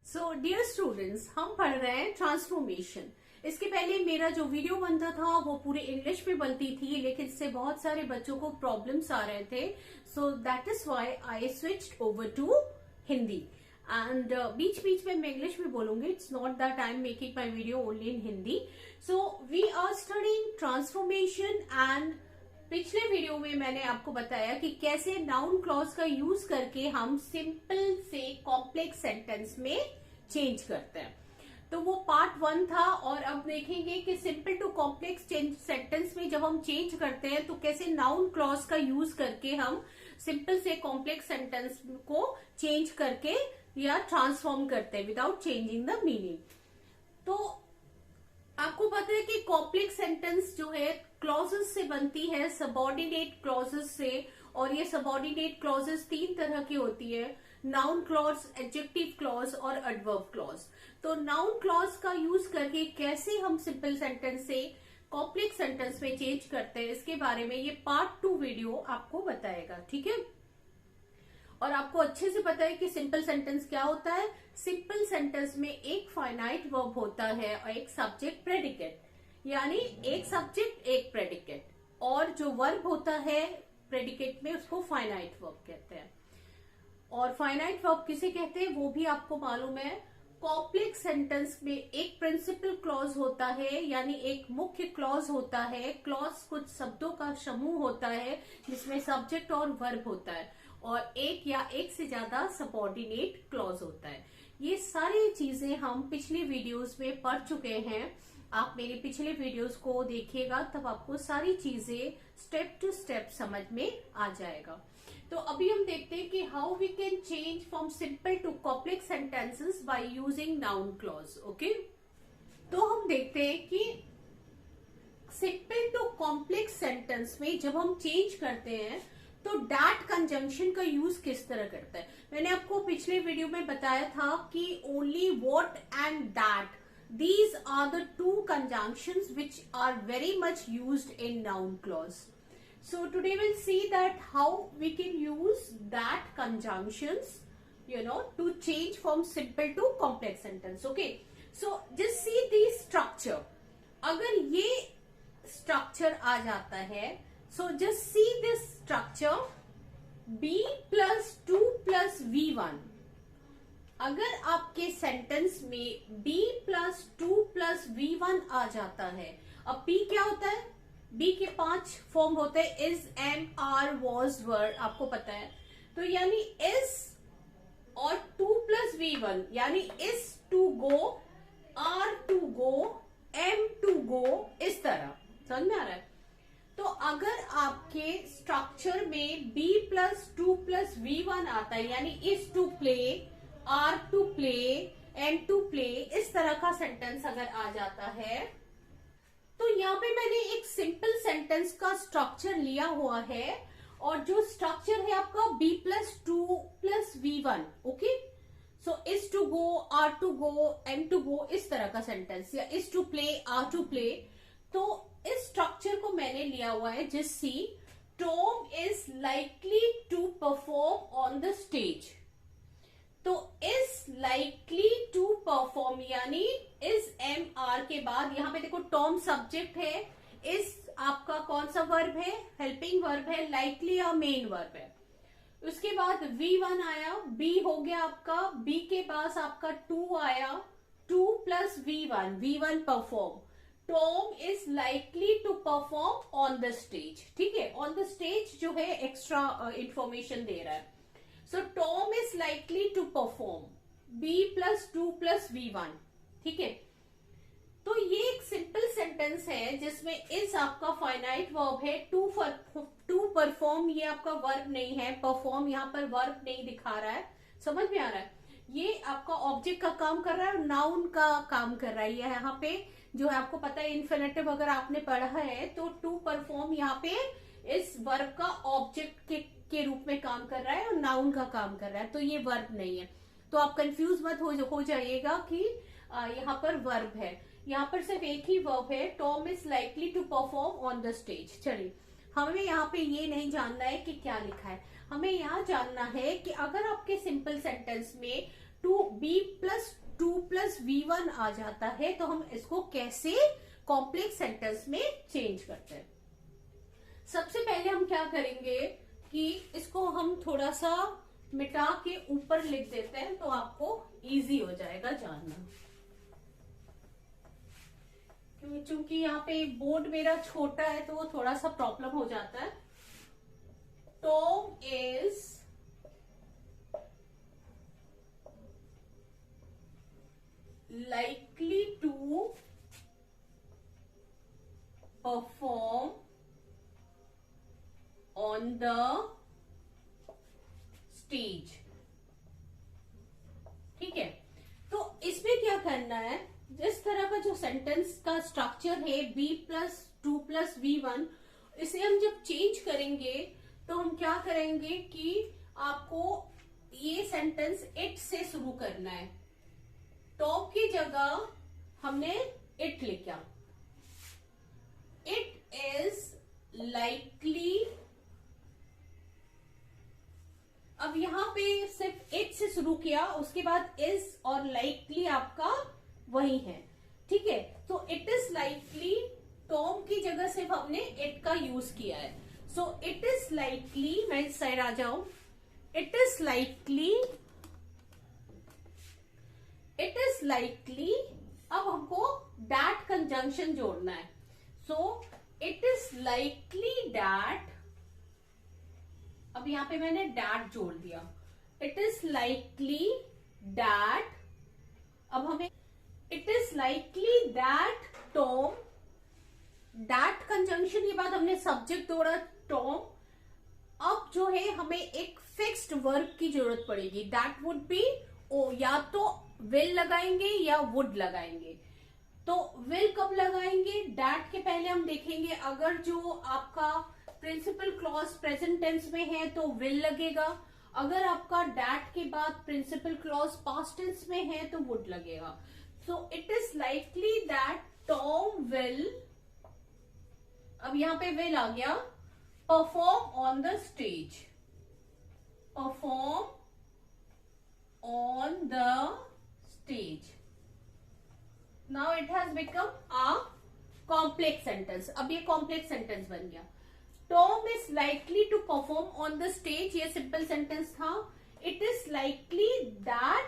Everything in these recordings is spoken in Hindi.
सो डियर स्टूडेंट्स, हम पढ़ रहे हैं ट्रांसफॉर्मेशन। इसके पहले मेरा जो वीडियो बनता था वो पूरे इंग्लिश में बनती थी, लेकिन इससे बहुत सारे बच्चों को प्रॉब्लम्स आ रहे थे। So that is why I switched over to Hindi. And बीच बीच में मैं इंग्लिश में बोलूंगी। It's not that I am making my video only in Hindi. So we are studying transformation and पिछले वीडियो में मैंने आपको बताया कि कैसे नाउन क्लॉज का यूज करके हम सिंपल से कॉम्प्लेक्स सेंटेंस में चेंज करते हैं। तो वो पार्ट 1 था और अब देखेंगे कि सिंपल टू कॉम्प्लेक्स सेंटेंस में जब हम चेंज करते हैं तो कैसे नाउन क्लॉज का यूज करके हम सिंपल से कॉम्प्लेक्स सेंटेंस को चेंज करके या ट्रांसफॉर्म करते हैं विदाउट चेंजिंग द मीनिंग। तो आपको पता है कि कॉम्प्लेक्स सेंटेंस जो है क्लॉजेस से बनती है, सबऑर्डिनेट क्लॉजेस से। और ये सबऑर्डिनेट क्लॉजेस 3 तरह की होती है, नाउन क्लॉज, एडजेक्टिव क्लॉज और एडवर्ब क्लॉज। तो नाउन क्लॉज का यूज करके कैसे हम सिंपल सेंटेंस से कॉम्प्लेक्स सेंटेंस में चेंज करते हैं, इसके बारे में ये पार्ट 2 वीडियो आपको बताएगा। ठीक है, और आपको अच्छे से पता है कि सिंपल सेंटेंस क्या होता है। सिंपल सेंटेंस में एक फाइनाइट वर्ब होता है और एक सब्जेक्ट प्रेडिकेट, यानी एक सब्जेक्ट एक प्रेडिकेट, और जो वर्ब होता है प्रेडिकेट में उसको फाइनाइट वर्ब कहते हैं। और फाइनाइट वर्ब किसे कहते हैं वो भी आपको मालूम है। कॉम्प्लेक्स सेंटेंस में एक प्रिंसिपल क्लॉज होता है, यानी एक मुख्य क्लॉज होता है। क्लॉज कुछ शब्दों का समूह होता है जिसमें सब्जेक्ट और वर्ब होता है, और एक या एक से ज्यादा सबऑर्डिनेट क्लॉज होता है। ये सारी चीजें हम पिछले वीडियोस में पढ़ चुके हैं। आप मेरे पिछले वीडियोस को देखिएगा, तब आपको सारी चीजें स्टेप टू स्टेप समझ में आ जाएगा। तो अभी हम देखते हैं कि how we can change from simple to complex sentences by using noun clause. Okay, तो हम देखते हैं कि सिंपल टू कॉम्प्लेक्स सेंटेंस में जब हम चेंज करते हैं तो डैट कंजंक्शन का यूज किस तरह करता है। मैंने आपको पिछले वीडियो में बताया था कि only what and that, these are the two conjunctions which are very much used in noun clause. So today we'll see that how we can use that conjunctions, to change from simple to complex sentence. Okay, so just see the structure. अगर ये structure आ जाता है, so just see this structure, b plus 2 plus v1। अगर आपके सेंटेंस में b प्लस 2 प्लस v1 आ जाता है, अब b क्या होता है, b के 5 फॉर्म होते हैं, इज, एम, आर, वॉज, वर, आपको पता है। तो यानी इज और 2 प्लस v1, यानी is to go, are to go, am to go, इस तरह समझ में आ रहा है। तो अगर आपके स्ट्रक्चर में b प्लस 2 प्लस v1 आता है, यानी is to play, are to play, am to play, इस तरह का सेंटेंस अगर आ जाता है, तो यहाँ पे मैंने एक सिंपल सेंटेंस का स्ट्रक्चर लिया हुआ है, और जो स्ट्रक्चर है आपका b plus 2 plus v1। Okay, so is to go, are to go, am to go, इस तरह का सेंटेंस, या is to play, are to play. तो इस स्ट्रक्चर को मैंने लिया हुआ है। Just see, Tom is likely to perform on the stage. तो इज लाइकली टू परफॉर्म, यानी इज एम आर के बाद यहाँ पे देखो टॉम सब्जेक्ट है, इज आपका कौन सा वर्ब है, हेल्पिंग वर्ब है, लाइकली या मेन वर्ब है। उसके बाद V1 आया, B हो गया आपका, B के पास आपका 2 आया, 2 plus V1, V1 perform. Tom is likely to perform on the stage. ठीक है, ऑन द स्टेज जो है एक्स्ट्रा इंफॉर्मेशन दे रहा है। So Tom is likely to perform, B plus 2 plus V1। ठीक है, तो ये एक सिंपल सेंटेंस है जिसमें इस आपका फाइनाइट वर्ब है, टू परफॉर्म ये आपका वर्ब नहीं है, परफॉर्म यहाँ पर वर्ब नहीं दिखा रहा है, समझ में आ रहा है। ये आपका ऑब्जेक्ट का काम कर रहा है और नाउन का काम कर रहा है। ये यहाँ पे जो है आपको पता है इन्फिनेटिव अगर आपने पढ़ा है तो टू परफॉर्म यहाँ पे इस वर्ब का ऑब्जेक्ट के रूप में काम कर रहा है और नाउन का काम कर रहा है, तो ये वर्ब नहीं है। तो आप कंफ्यूज मत हो जाइएगा कि यहाँ पर वर्ब है। यहाँ पर सिर्फ एक ही वर्ब है, Tom is likely to perform on the stage. चलिए, हमें यहाँ पे ये नहीं जानना है कि क्या लिखा है, हमें यहाँ जानना है कि अगर आपके सिंपल सेंटेंस में 2b प्लस V1 आ जाता है, तो हम इसको कैसे कॉम्प्लेक्स सेंटेंस में चेंज करते हैं। सबसे पहले हम क्या करेंगे कि इसको हम थोड़ा सा मिटा के ऊपर लिख देते हैं, तो आपको इजी हो जाएगा जानना। चूंकि यहाँ पे बोर्ड मेरा छोटा है तो वो थोड़ा सा प्रॉब्लम हो जाता है। Tom is likely to perform on the stage। ठीक है, तो इसमें क्या करना है, जिस तरह का जो सेंटेंस का स्ट्रक्चर है B+2+V1, इसे हम जब चेंज करेंगे तो हम क्या करेंगे कि आपको ये सेंटेंस इट से शुरू करना है। टॉप की जगह हमने इट लिखा, इट इज लाइकली। अब यहां पे सिर्फ इट से शुरू किया, उसके बाद इज और लाइकली आपका वही है। ठीक है, तो इट इज लाइकली, टॉम की जगह सिर्फ हमने इट का यूज किया है। सो इट इज लाइकली, मैं इस साइड आ जाऊं, it is likely, it is likely. अब हमको दैट कंजंक्शन जोड़ना है। सो इट इज लाइकली दैट, अब यहां पे मैंने दैट जोड़ दिया, इट इज लाइकली दैट। अब हमें it is likely that Tom, that conjunction के बाद हमने सब्जेक्ट जोड़ा टॉम। अब जो है हमें एक फिक्स्ड वर्ब की जरूरत पड़ेगी, दैट वुड बी ओ, या तो विल लगाएंगे या वुड लगाएंगे। तो विल कब लगाएंगे, दैट के पहले हम देखेंगे, अगर जो आपका प्रिंसिपल क्लॉज प्रेजेंट टेंस में है तो विल लगेगा, अगर आपका दैट के बाद प्रिंसिपल क्लॉज पास्ट टेंस में है तो वुड लगेगा। सो it is likely that Tom will, अब यहां पे विल आ गया, perform on the stage, perform on the stage। Now it has become a complex sentence। अब ये complex sentence बन गया। Tom is likely to perform on the stage, ये simple sentence था। It is likely that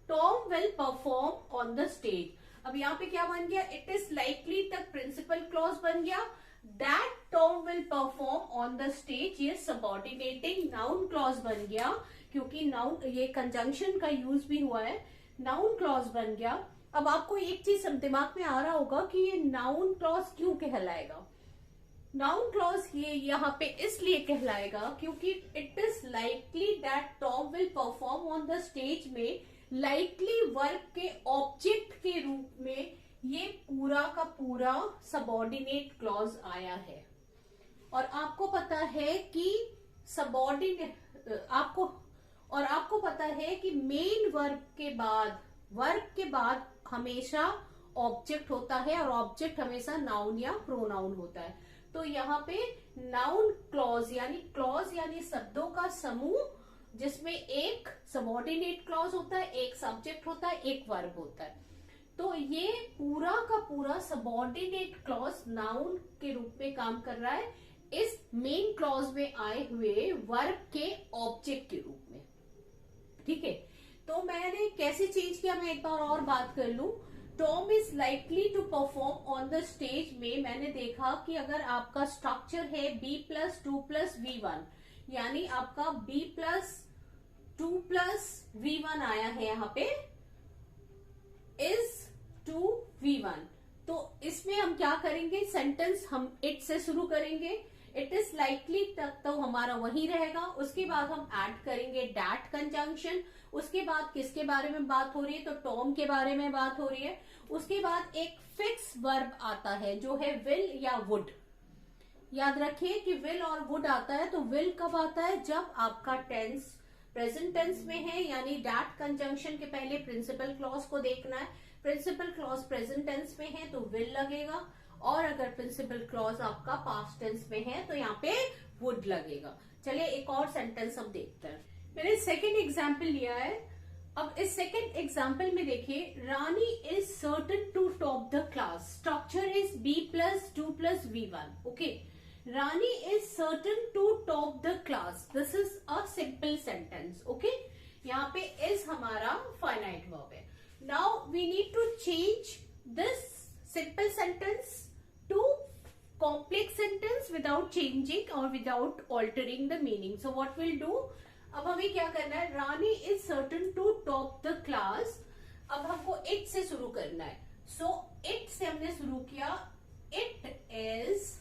Tom will perform on the stage। अब यहाँ पे क्या बन गया, it is likely तक principal clause बन गया, that Tom will perform on the stage ये subordinating noun clause बन गया, क्योंकि noun ये conjunction का use भी हुआ है, नाउन क्लॉज बन गया। अब आपको एक चीज दिमाग में आ रहा होगा कि ये नाउन क्लॉज क्यों कहलाएगा। नाउन क्लॉज ये यहाँ पे इसलिए कहलाएगा क्योंकि it is likely that Tom will perform on the stage में लाइकली वर्ब के ऑब्जेक्ट के रूप में ये पूरा का पूरा सबऑर्डिनेट क्लॉज आया है। और आपको पता है कि सबऑर्डिनेट आपको पता है कि मेन वर्ब के बाद हमेशा ऑब्जेक्ट होता है और ऑब्जेक्ट हमेशा नाउन या प्रोनाउन होता है। तो यहाँ पे नाउन क्लॉज यानी शब्दों का समूह जिसमें एक सबऑर्डिनेट क्लॉज होता है, एक सब्जेक्ट होता है, एक वर्ब होता है। तो ये पूरा का पूरा सबऑर्डिनेट क्लॉज नाउन के रूप में काम कर रहा है इस मेन क्लॉज में आए हुए वर्ब के ऑब्जेक्ट के रूप में। ठीक है, तो मैंने कैसे चेंज किया, मैं एक बार और बात कर लूं। Tom is likely to perform on the stage में मैंने देखा कि अगर आपका स्ट्रक्चर है B+2+V1, यानी आपका B+2+V1 आया है यहाँ पे इज टू V1, तो इसमें हम क्या करेंगे, सेंटेंस हम इट से शुरू करेंगे, इट इज लाइकली तक तो हमारा वही रहेगा। उसके बाद हम ऐड करेंगे दैट कंजंक्शन। उसके बाद किसके बारे में बात हो रही है, तो टॉम के बारे में बात हो रही है। उसके बाद एक फिक्स वर्ब आता है जो है विल या वुड। याद रखिए कि विल और वुड आता है, तो विल कब आता है, जब आपका टेंस प्रेजेंट टेंस में है, यानी दैट कंजंक्शन के पहले प्रिंसिपल क्लॉज को देखना है। प्रिंसिपल क्लॉज प्रेजेंट टेंस में है तो विल लगेगा, और अगर प्रिंसिपल क्लॉज आपका पास्ट टेंस में है तो यहाँ पे वुड लगेगा। चलिए एक और सेंटेंस हम देखते हैं। मैंने सेकेंड एग्जाम्पल लिया है, अब इस सेकेंड एग्जाम्पल में देखिए, Rani is certain to top the class, structure is B+2+V1. Okay, Rani is certain to top the class. This is a simple sentence. Okay, यहाँ पे इज हमारा फाइनाइट वर्ब है. Now we need to change this simple sentence to complex sentence without changing or without altering the meaning. So what we'll do, अब हमें क्या करना है, Rani is certain to top the class. अब हमको इट से शुरू करना है. सो इट से हमने शुरू किया. इट इज,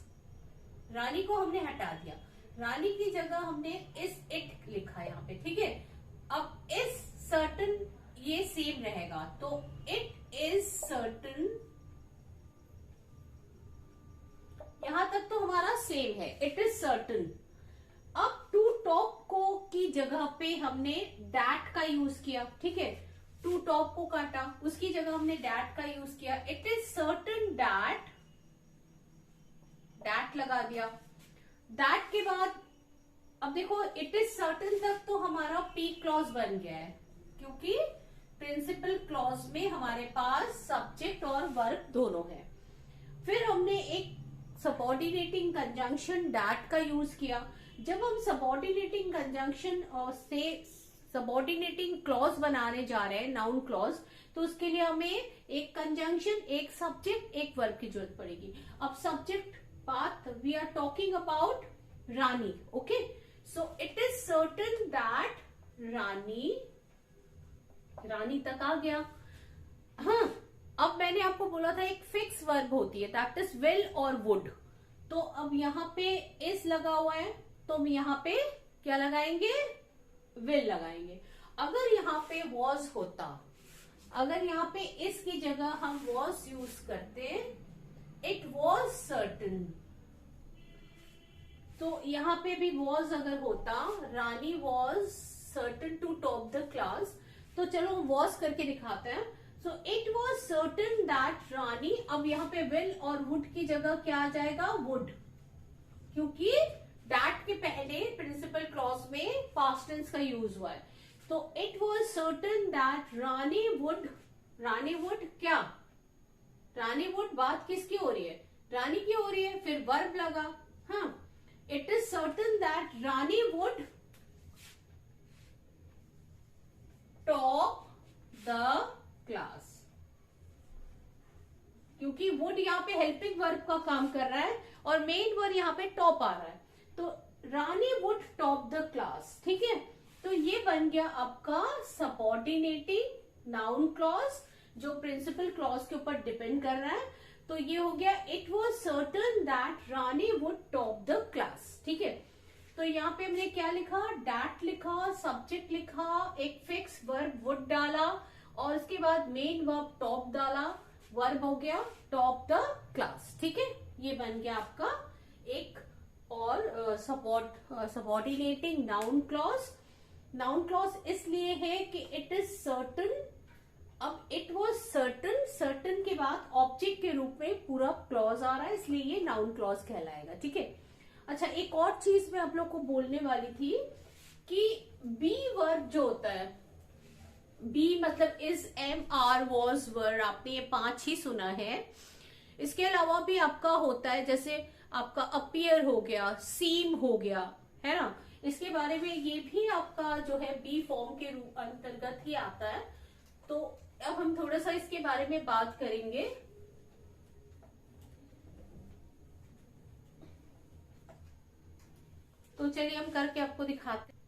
रानी को हमने हटा दिया, रानी की जगह हमने इस इट लिखा यहाँ पे. ठीक है, अब इस सर्टन ये सेम रहेगा, तो इट इज सर्टन, यहां तक तो हमारा सेम है, इट इज सर्टन. अब टू टॉप को की जगह पे हमने दैट का यूज किया. ठीक है, टू टॉप को काटा, उसकी जगह हमने दैट का यूज किया. It is certain that, that लगा दिया. दैट के बाद अब देखो, इट इज सर्टन तक तो हमारा पी क्लॉज बन गया है, क्योंकि प्रिंसिपल क्लॉज में हमारे पास सब्जेक्ट और वर्ब दोनों है. फिर हमने एक सबऑर्डिनेटिंग कंजंक्शन दैट का यूज किया. जब हम सबऑर्डिनेटिंग कंजंक्शन से सबऑर्डिनेटिंग क्लॉज बनाने जा रहे हैं, नाउन क्लॉज, तो उसके लिए हमें एक कंजंक्शन, एक सब्जेक्ट, एक वर्ब की जरूरत पड़ेगी. अब सब्जेक्ट बात, we are talking about Rani. Okay, so it is certain that Rani, Rani तक आ गया. हाँ, अब मैंने आपको बोला था एक फिक्स वर्ब होती है, दैट इज विल और वुड. तो अब यहाँ पे इज लगा हुआ है, तो हम यहाँ पे क्या लगाएंगे, विल लगाएंगे. अगर यहाँ पे वॉज होता, अगर यहाँ पे इस की जगह हम वॉज यूज करते, इट वॉज सर्टन, तो यहाँ पे भी वॉज अगर होता, Rani was certain to top the class, तो चलो हम वॉज करके दिखाते हैं. So it was certain that Rani, अब यहाँ पे विल और वुड की जगह क्या आ जाएगा, वुड, क्योंकि दैट के पहले प्रिंसिपल क्लॉज में पास्ट टेंस का यूज हुआ है. तो it was certain that Rani would, Rani would क्या, रानी वुड बात किसकी हो रही है, रानी की हो रही है. फिर वर्ब लगा. हाँ, it is certain that Rani would top the class, क्योंकि वुड यहाँ पे हेल्पिंग वर्ब का काम कर रहा है और मेन वर्ब यहाँ पे टॉप आ रहा है. तो रानी वुड टॉप द क्लास. ठीक है, तो ये बन गया आपका सबऑर्डिनेटिंग नाउन क्लॉज, जो प्रिंसिपल क्लॉज के ऊपर डिपेंड कर रहा है. तो ये हो गया, it was certain that Rani would top the class. ठीक है, तो यहाँ पे हमने क्या लिखा, डैट लिखा, सब्जेक्ट लिखा, एक फिक्स वर्ब वुड डाला, और उसके बाद मेन वर्ब टॉप डाला, वर्ब हो गया टॉप द क्लास. ठीक है, ये बन गया आपका एक और subordinating noun clause. Noun clause इसलिए है कि इट इज सर्टन. अब इट वॉज सर्टन, सर्टन के बाद ऑब्जेक्ट के रूप में पूरा क्लॉज आ रहा है, इसलिए ये नाउन क्लॉज कहलाएगा. ठीक है, अच्छा, एक और चीज मैं आप लोग को बोलने वाली थी कि बी वर्ब जो होता है, बी मतलब इज, एम, आर, वॉज, वर, आपने ये 5 ही सुना है. इसके अलावा भी आपका होता है, जैसे आपका अपीयर हो गया, सीम हो गया, है ना. इसके बारे में ये भी आपका जो है बी फॉर्म के अंतर्गत ही आता है. तो अब हम थोड़ा सा इसके बारे में बात करेंगे. तो चलिए हम करके आपको दिखाते हैं.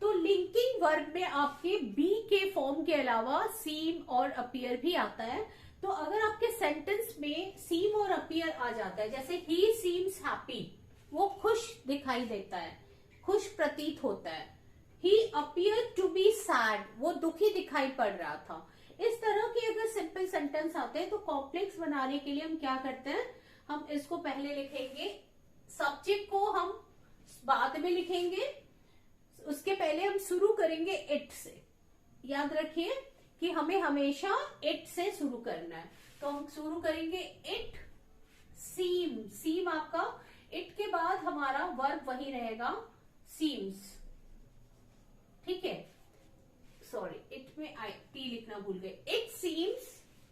तो लिंकिंग वर्ब में आपके बी के फॉर्म के अलावा सीम और अपीयर भी आता है. तो अगर आपके सेंटेंस में सीम और अपीयर आ जाता है, जैसे ही सीम्स हैप्पी, वो खुश दिखाई देता है, खुश प्रतीत होता है. ही अपीयर टू बी सैड, वो दुखी दिखाई पड़ रहा था. इस तरह के अगर सिंपल सेंटेंस आते हैं, तो कॉम्प्लेक्स बनाने के लिए हम क्या करते हैं, हम इसको पहले लिखेंगे, सब्जेक्ट को हम बाद में लिखेंगे, उसके पहले हम शुरू करेंगे इट से. याद रखिए कि हमें हमेशा इट से शुरू करना है. तो हम शुरू करेंगे इट सीम, सीम आपका, इट के बाद हमारा वर्ब वही रहेगा सीम्स. ठीक है, सॉरी, इट में आई टी लिखना भूल गए। इट सीम्स,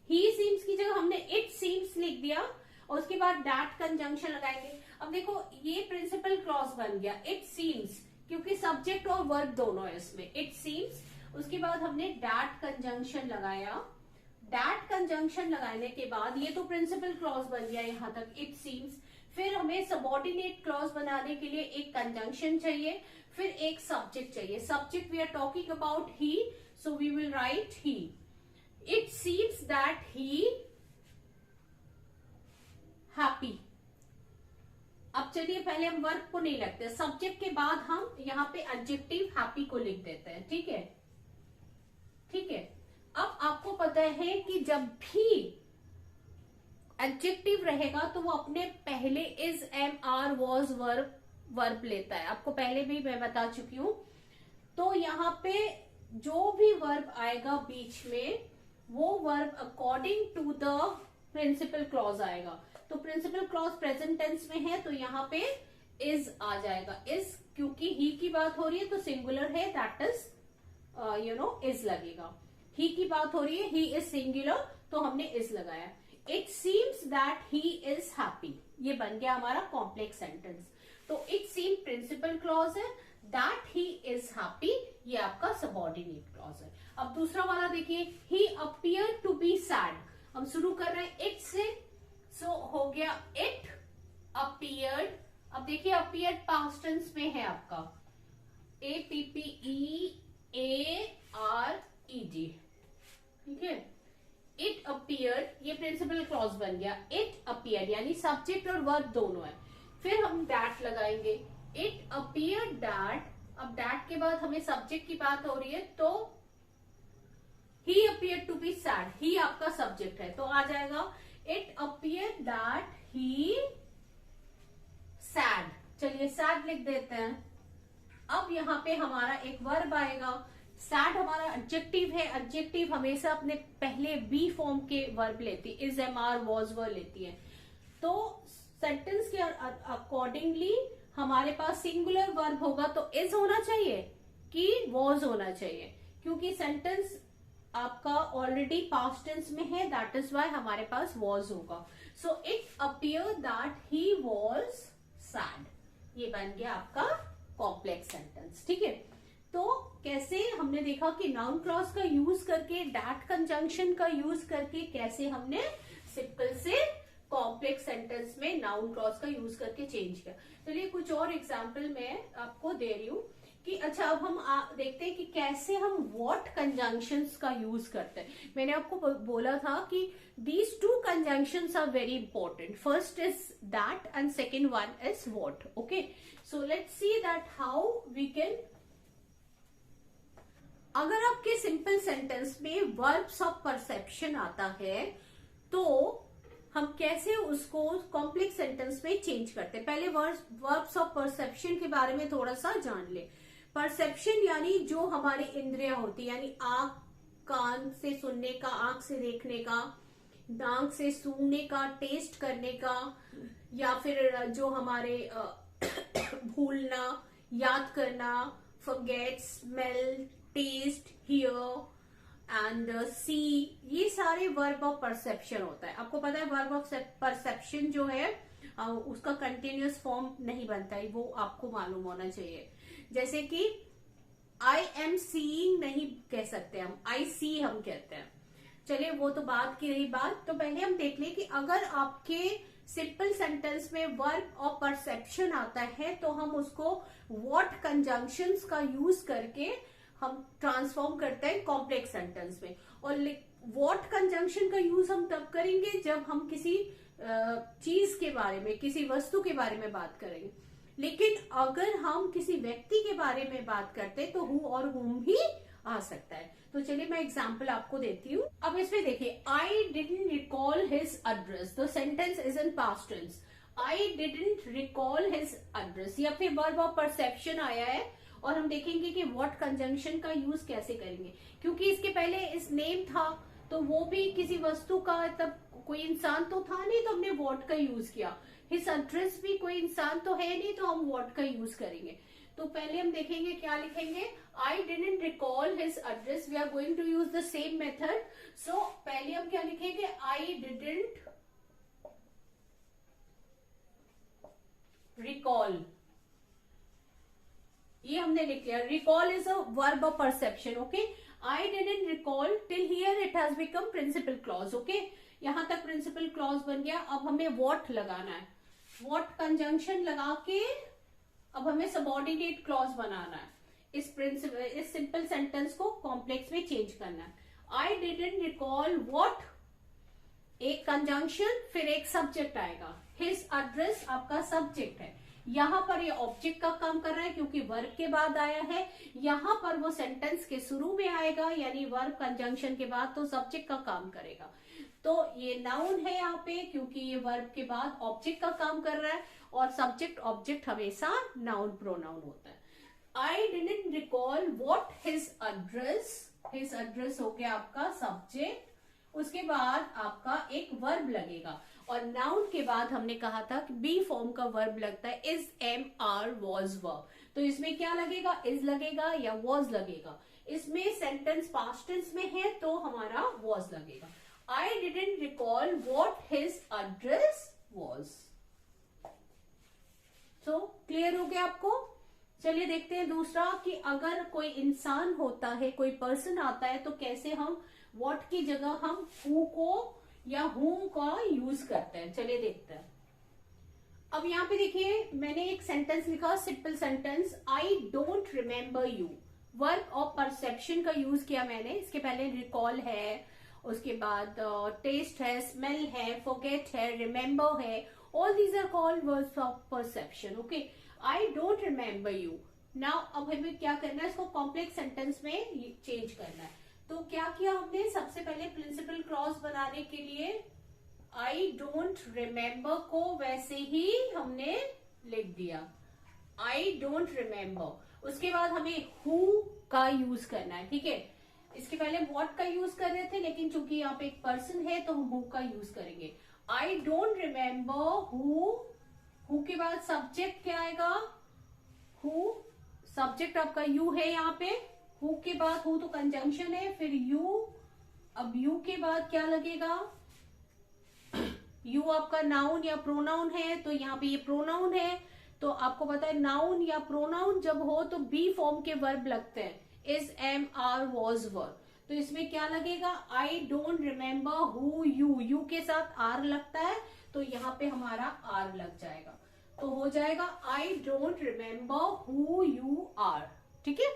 ही सीम्स की जगह हमने इट सीम्स लिख दिया और उसके बाद दैट कंजंक्शन लगाएंगे। अब देखो ये प्रिंसिपल क्लॉज बन गया, इट सीम्स, क्योंकि सब्जेक्ट और वर्ब दोनों है इसमें, इट सीम्स। उसके बाद हमने दैट कंजंक्शन लगाया। दैट कंजंक्शन लगाने के बाद ये तो प्रिंसिपल क्लॉज बन गया यहां तक, इट सीम्स। फिर हमें सबऑर्डिनेट क्लॉज बनाने के लिए एक कंजंक्शन चाहिए, फिर एक सब्जेक्ट चाहिए। Subject we are talking about he, so we will write he. It seems that he happy. अब चलिए पहले हम वर्ब को नहीं लिखते, सब्जेक्ट के बाद हम यहाँ पे एडजेक्टिव हैप्पी को लिख देते हैं, ठीक है, ठीक है। अब आपको पता है कि जब भी एडजेक्टिव रहेगा तो वो अपने पहले is, am, are, was, verb लेता है, आपको पहले भी मैं बता चुकी हूं। तो यहाँ पे जो भी वर्ब आएगा बीच में, वो verb according to the principal clause आएगा। तो प्रिंसिपल क्लॉज प्रेजेंट टेंस में है तो यहाँ पे इज आ जाएगा। इज क्योंकि ही की बात हो रही है तो सिंगुलर है, दैट इज इज लगेगा। ही की बात हो रही है, ही इज सिंगुलर, तो हमने इज लगाया। It seems that he is happy, ये बन गया हमारा कॉम्प्लेक्स सेंटेंस। तो इट सीम प्रिंसिपल क्लॉज है, दैट ही इज हैप्पी ये आपका सबऑर्डिनेट क्लॉज है। अब दूसरा वाला देखिए, ही अपीयर टू बी सैड। हम शुरू कर रहे हैं इट से, सो हो गया इट अपीयर्ड। अब देखिए अपीयर्ड पास्ट टेंस में है आपका, APPEARED, ठीक है। इट अपीयर्ड ये प्रिंसिपल क्लॉज बन गया, इट अपीयर्ड यानी सब्जेक्ट और वर्ब दोनों है। फिर हम दैट लगाएंगे, इट अपीयर्ड दैट। अब दैट के बाद हमें सब्जेक्ट की बात हो रही है तो ही अपीयर्ड टू बी सैड, ही आपका सब्जेक्ट है तो आ जाएगा it appeared that he sad. चलिए सैड लिख देते हैं। अब यहाँ पे हमारा एक वर्ब आएगा, सैड हमारा एडजेक्टिव है, एडजेक्टिव हमेशा अपने पहले बी फॉर्म के वर्ब लेती है, इज, एम, आर, वॉज, वर लेती है। तो सेंटेंस के अकॉर्डिंगली हमारे पास सिंगुलर वर्ब होगा तो इज होना चाहिए कि वॉज होना चाहिए, क्योंकि सेंटेंस आपका ऑलरेडी पास्ट टेंस में है, दैट इज वाई हमारे पास वॉज होगा। So it appear that he was sad, ये बन गया आपका कॉम्प्लेक्स सेंटेंस, ठीक है। तो कैसे हमने देखा कि नाउन क्लॉज का यूज करके, दैट कंजंक्शन का यूज करके कैसे हमने सिंपल से कॉम्प्लेक्स सेंटेंस में नाउन क्लॉज का यूज करके चेंज किया। चलिए कुछ और एग्जांपल मैं आपको दे रही हूँ कि अच्छा अब हम देखते हैं कि कैसे हम व्हाट कंजंक्शंस का यूज करते हैं। मैंने आपको बोला था कि these two conjunctions are very important, first is that and second one is what. Okay, so let's see that how we can. अगर आपके सिंपल सेंटेंस में वर्ब्स ऑफ परसेप्शन आता है तो हम कैसे उसको कॉम्प्लेक्स सेंटेंस में चेंज करते हैं। पहले वर्ब्स ऑफ परसेप्शन के बारे में थोड़ा सा जान ले। परसेप्शन यानी जो हमारी इंद्रियां होती है, यानी आंख, कान से सुनने का, आंख से देखने का, नाक से सूंघने का, टेस्ट करने का, या फिर जो हमारे भूलना, याद करना, forget, smell, taste, hear and see, ये सारे वर्ब ऑफ परसेप्शन होता है। आपको पता है वर्ब ऑफ परसेप्शन जो है उसका कंटिन्यूअस फॉर्म नहीं बनता है, वो आपको मालूम होना चाहिए। जैसे कि आई एम सीइंग नहीं कह सकते हम, आई सी हम कहते हैं। चलिए वो तो बात की रही बात। तो पहले हम देख लें कि अगर आपके सिंपल सेंटेंस में वर्ब ऑफ परसेप्शन आता है तो हम उसको व्हाट कंजंक्शंस का यूज करके हम ट्रांसफॉर्म करते हैं कॉम्प्लेक्स सेंटेंस में। और व्हाट कंजंक्शन का यूज हम तब करेंगे जब हम किसी चीज के बारे में, किसी वस्तु के बारे में बात करेंगे। लेकिन अगर हम किसी व्यक्ति के बारे में बात करते हैं तो हु और हुम भी आ सकता है। तो चलिए मैं एग्जांपल आपको देती हूँ। अब इसमें देखिए, I didn't recall his address, the sentence is in past tense. I didn't recall his address, या फिर वर्ब ऑफ परसेप्शन आया है और हम देखेंगे कि व्हाट कंजंक्शन का यूज कैसे करेंगे, क्योंकि इसके पहले इस नेम था तो वो भी किसी वस्तु का, तब कोई इंसान तो था नहीं तो हमने व्हाट का यूज किया। हिज एड्रेस भी कोई इंसान तो है नहीं तो हम व्हाट का यूज करेंगे। तो पहले हम देखेंगे क्या लिखेंगे, I didn't recall his address, we are going to use the same method. So पहले हम क्या लिखेंगे, आई डिडंट रिकॉल, ये हमने लिख लिया. Recall is a verb of perception. Okay, I didn't recall, till here it has become principal clause. Okay, यहां तक प्रिंसिपल क्लॉज बन गया. अब हमें व्हाट लगाना है, व्हाट कंजंक्शन लगा के अब हमें सबऑर्डिनेट क्लॉज बनाना है. इस सिंपल सेंटेंस को कॉम्प्लेक्स में चेंज करना है. आई डिडंट रिकॉल व्हाट, एक कंजंक्शन फिर एक सब्जेक्ट आएगा. हिज एड्रेस आपका सब्जेक्ट है. यहां पर ये ऑब्जेक्ट का काम कर रहा है क्योंकि वर्ब के बाद आया है. यहां पर वो सेंटेंस के शुरू में आएगा, यानी वर्ब कंजंक्शन के बाद, तो सब्जेक्ट का काम करेगा. तो ये नाउन है यहाँ पे क्योंकि ये वर्ब के बाद ऑब्जेक्ट का काम कर रहा है, और सब्जेक्ट ऑब्जेक्ट हमेशा नाउन प्रोनाउन होता है. आई didn't recall what his address, his address हो गया आपका सब्जेक्ट. उसके बाद आपका एक वर्ब लगेगा, और नाउन के बाद हमने कहा था कि बी फॉर्म का वर्ब लगता है. Is, am, are, was, verb. तो इसमें क्या लगेगा, इज लगेगा या वॉज लगेगा. इसमें सेंटेंस पास्ट टेंस में है तो हमारा वॉज लगेगा. आई didn't recall what his address was. So clear हो गया आपको. चलिए देखते हैं दूसरा, कि अगर कोई इंसान होता है, कोई पर्सन आता है, तो कैसे हम व्हाट की जगह हम हु को या whom का यूज करते हैं. चलिए देखते हैं. अब यहाँ पे देखिए, मैंने एक सेंटेंस लिखा, simple sentence, I don't remember you. Verb of perception का यूज किया मैंने. इसके पहले रिकॉल है, उसके बाद टेस्ट है, स्मेल है, फॉरगेट है, रिमेम्बर है. All these are called words of perception. Okay, I don't remember you. Now अब हमें क्या करना है, इसको कॉम्प्लेक्स सेंटेंस में चेंज करना है. तो क्या किया हमने, सबसे पहले प्रिंसिपल क्लॉज बनाने के लिए आई डोंट रिमेम्बर को वैसे ही हमने लिख दिया, आई डोंट रिमेम्बर. उसके बाद हमें हु का यूज करना है. ठीक है, इसके पहले व्हाट का यूज कर रहे थे, लेकिन चूंकि यहाँ पे एक पर्सन है तो हम हु का यूज करेंगे. आई डोंट रिमेम्बर हु. हु के बाद सब्जेक्ट क्या आएगा, हु. सब्जेक्ट आपका यू है यहाँ पे. हु के बाद, हु तो कंजंक्शन है, फिर यू. अब यू के बाद क्या लगेगा, यू आपका नाउन या प्रोनाउन है, तो यहाँ पे ये प्रोनाउन है. तो आपको पता है नाउन या प्रोनाउन जब हो तो बी फॉर्म के वर्ब लगते हैं. Is, am, are, was, verb. तो इसमें क्या लगेगा, I don't remember who you. You के साथ आर लगता है, तो यहाँ पे हमारा आर लग जाएगा. तो हो जाएगा I don't remember who you are. ठीक है,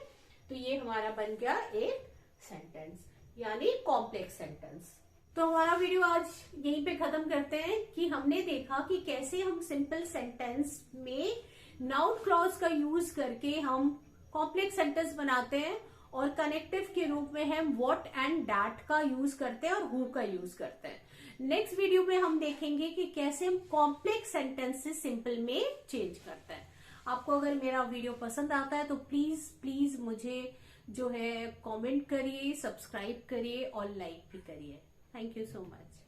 तो ये हमारा बन गया एक सेंटेंस, यानी कॉम्प्लेक्स सेंटेंस. तो हमारा वीडियो आज यहीं पे खत्म करते हैं कि हमने देखा कि कैसे हम सिंपल सेंटेंस में नाउन क्लॉज का यूज करके हम कॉम्प्लेक्स सेंटेंस बनाते हैं, और कनेक्टिव के रूप में हम व्हाट एंड दैट का यूज करते हैं और हु का यूज करते हैं. नेक्स्ट वीडियो में हम देखेंगे कि कैसे हम कॉम्प्लेक्स सेंटेंस से सिंपल में चेंज करते हैं. आपको अगर मेरा वीडियो पसंद आता है तो प्लीज प्लीज मुझे जो है कमेंट करिए, सब्सक्राइब करिए और लाइक भी करिए. Thank you so much.